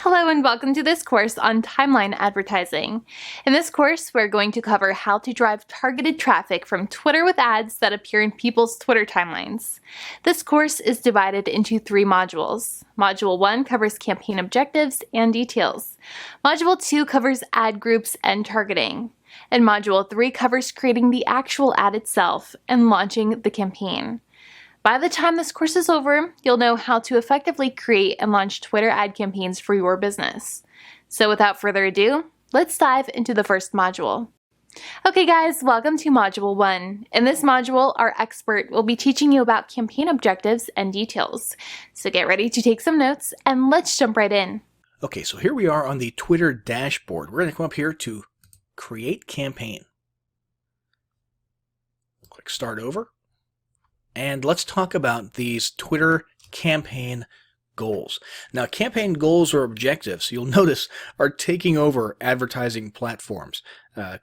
Hello and welcome to this course on timeline advertising. In this course, we're going to cover how to drive targeted traffic from Twitter with ads that appear in people's Twitter timelines. This course is divided into 3 modules. Module 1 covers campaign objectives and details. Module 2 covers ad groups and targeting. And Module 3 covers creating the actual ad itself and launching the campaign. By the time this course is over, you'll know how to effectively create and launch Twitter ad campaigns for your business. So without further ado, let's dive into the first module. Okay guys, welcome to Module 1. In this module, our expert will be teaching you about campaign objectives and details. So get ready to take some notes and let's jump right in. Okay, so here we are on the Twitter dashboard. We're going to come up here to Create Campaign. Click Start Over. And let's talk about these Twitter campaign goals. Now, campaign goals or objectives, you'll notice, are taking over advertising platforms.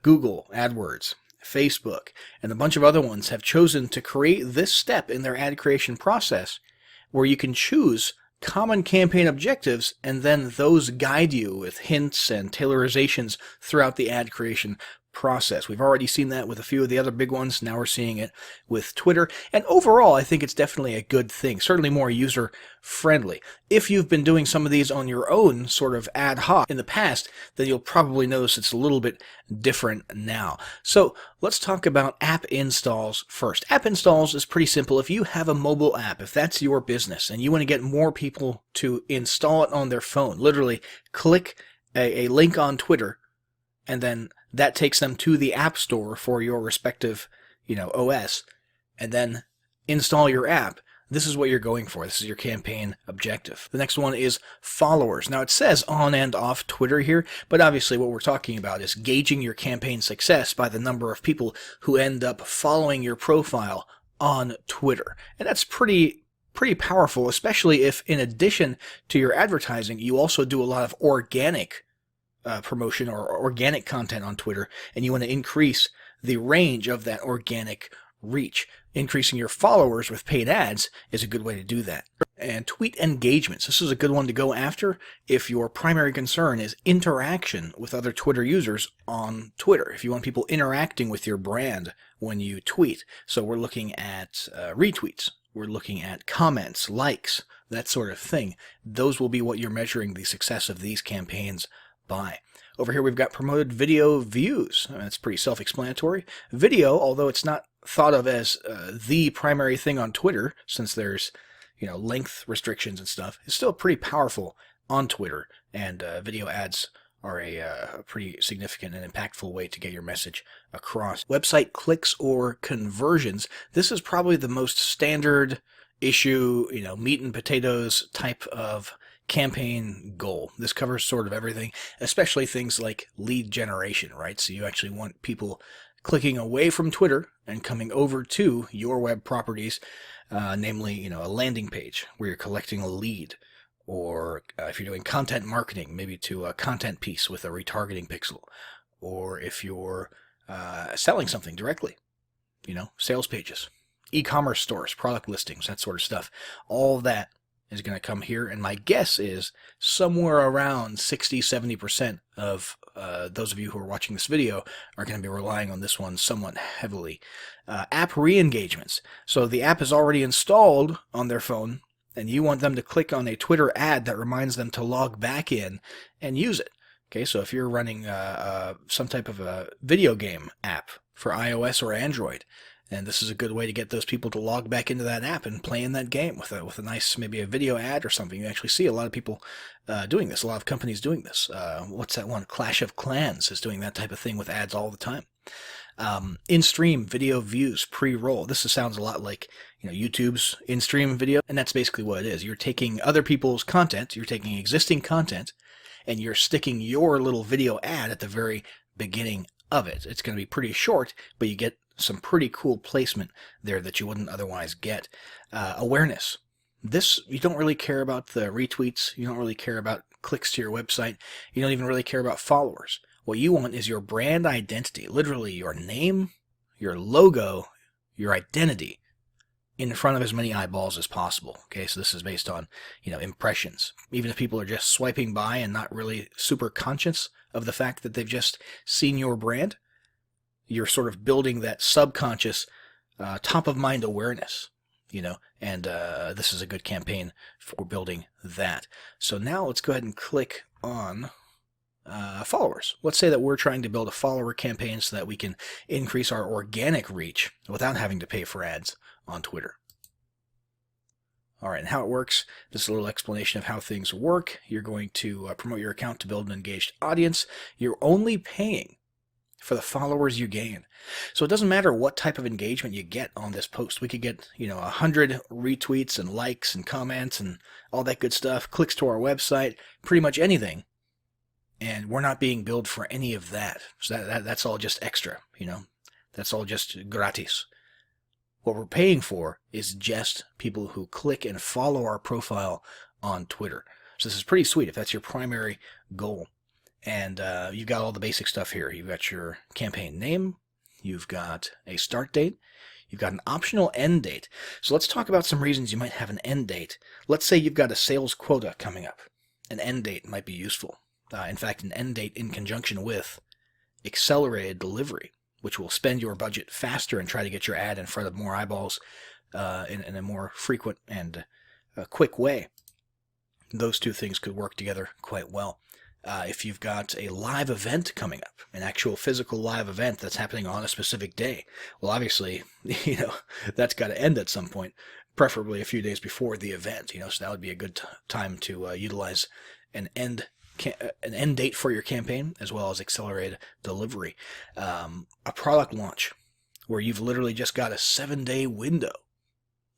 Google, AdWords, Facebook, and a bunch of other ones have chosen to create this step in their ad creation process where you can choose common campaign objectives and then those guide you with hints and tailorizations throughout the ad creation process. We've already seen that with a few of the other big ones. Now we're seeing it with Twitter. And overall, I think it's definitely a good thing, certainly more user-friendly. If you've been doing some of these on your own, sort of ad hoc in the past, then you'll probably notice it's a little bit different now. So let's talk about app installs first. App installs is pretty simple. If you have a mobile app, if that's your business, and you want to get more people to install it on their phone, literally click a link on Twitter, and then that takes them to the App Store for your respective, OS, and then install your app. This is what you're going for. This is your campaign objective. The next one is followers. Now, it says on and off Twitter here, but obviously what we're talking about is gauging your campaign success by the number of people who end up following your profile on Twitter. And that's pretty powerful, especially if in addition to your advertising, you also do a lot of organic promotion or organic content on Twitter, and you want to increase the range of that organic reach. Increasing your followers with paid ads is a good way to do that. And tweet engagements. This is a good one to go after if your primary concern is interaction with other Twitter users on Twitter. If you want people interacting with your brand when you tweet. So we're looking at retweets. We're looking at comments, likes, that sort of thing. Those will be what you're measuring the success of these campaigns by. Over here we've got promoted video views. That's pretty self-explanatory. Video, although it's not thought of as the primary thing on Twitter, since there's length restrictions and stuff, is still pretty powerful on Twitter, and video ads are a pretty significant and impactful way to get your message across. Website clicks or conversions. This is probably the most standard issue, meat and potatoes type of campaign goal. This covers sort of everything, especially things like lead generation, right? So you actually want people clicking away from Twitter and coming over to your web properties, namely, a landing page where you're collecting a lead, or if you're doing content marketing, maybe to a content piece with a retargeting pixel, or if you're selling something directly, sales pages, e-commerce stores, product listings, that sort of stuff. All that is going to come here, and my guess is somewhere around 60-70% of those of you who are watching this video are going to be relying on this one somewhat heavily. App re-engagements. So the app is already installed on their phone, and you want them to click on a Twitter ad that reminds them to log back in and use it. Okay, so if you're running some type of a video game app for iOS or Android, and this is a good way to get those people to log back into that app and play in that game with a nice, maybe a video ad or something. You actually see a lot of people doing this, a lot of companies doing this. What's that one? Clash of Clans is doing that type of thing with ads all the time. In-stream video views, pre-roll. This sounds a lot like YouTube's in-stream video, and that's basically what it is. You're taking other people's content, you're taking existing content, and you're sticking your little video ad at the very beginning of it. It's going to be pretty short, but you get some pretty cool placement there that you wouldn't otherwise get. Awareness. This, you don't really care about the retweets. You don't really care about clicks to your website. You don't even really care about followers. What you want is your brand identity, literally your name, your logo, your identity in front of as many eyeballs as possible. Okay, so this is based on, impressions. Even if people are just swiping by and not really super conscious of the fact that they've just seen your brand, you're sort of building that subconscious, top of mind awareness, and this is a good campaign for building that. So now let's go ahead and click on followers. Let's say that we're trying to build a follower campaign so that we can increase our organic reach without having to pay for ads on Twitter. All right, and how it works, this is a little explanation of how things work. You're going to promote your account to build an engaged audience. You're only paying for the followers you gain. So it doesn't matter what type of engagement you get on this post. We could get, 100 retweets and likes and comments and all that good stuff, clicks to our website, pretty much anything. And we're not being billed for any of that. So that's all just extra, That's all just gratis. What we're paying for is just people who click and follow our profile on Twitter. So this is pretty sweet if that's your primary goal. And you've got all the basic stuff here. You've got your campaign name. You've got a start date. You've got an optional end date. So let's talk about some reasons you might have an end date. Let's say you've got a sales quota coming up. An end date might be useful. In fact, an end date in conjunction with accelerated delivery, which will spend your budget faster and try to get your ad in front of more eyeballs in a more frequent and quick way. Those two things could work together quite well. If you've got a live event coming up, an actual physical live event that's happening on a specific day, well, obviously, that's got to end at some point, preferably a few days before the event. So that would be a good time to utilize an end date for your campaign, as well as accelerated delivery. A product launch where you've literally just got a 7-day window.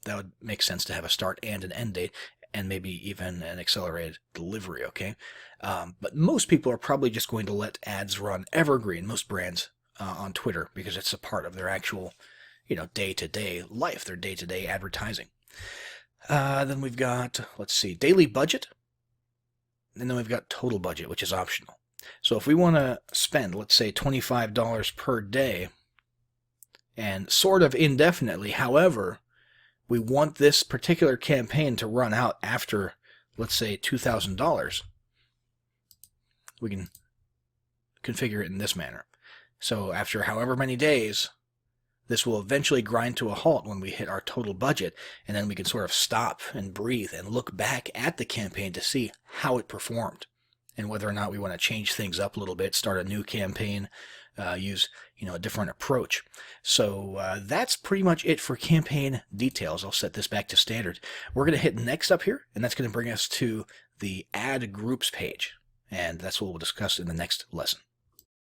That would make sense to have a start and an end date, and maybe even an accelerated delivery, okay? But most people are probably just going to let ads run evergreen, most brands on Twitter, because it's a part of their actual, day-to-day life, their day-to-day advertising. Then we've got, daily budget. And then we've got total budget, which is optional. So if we want to spend, let's say, $25 per day, and sort of indefinitely, however, we want this particular campaign to run out after, let's say, $2,000, we can configure it in this manner. So after however many days, this will eventually grind to a halt when we hit our total budget, and then we can sort of stop and breathe and look back at the campaign to see how it performed and whether or not we want to change things up a little bit, start a new campaign, use a different approach. So that's pretty much it for campaign details. I'll set this back to standard. We're going to hit next up here, and that's going to bring us to the ad groups page, and that's what we'll discuss in the next lesson.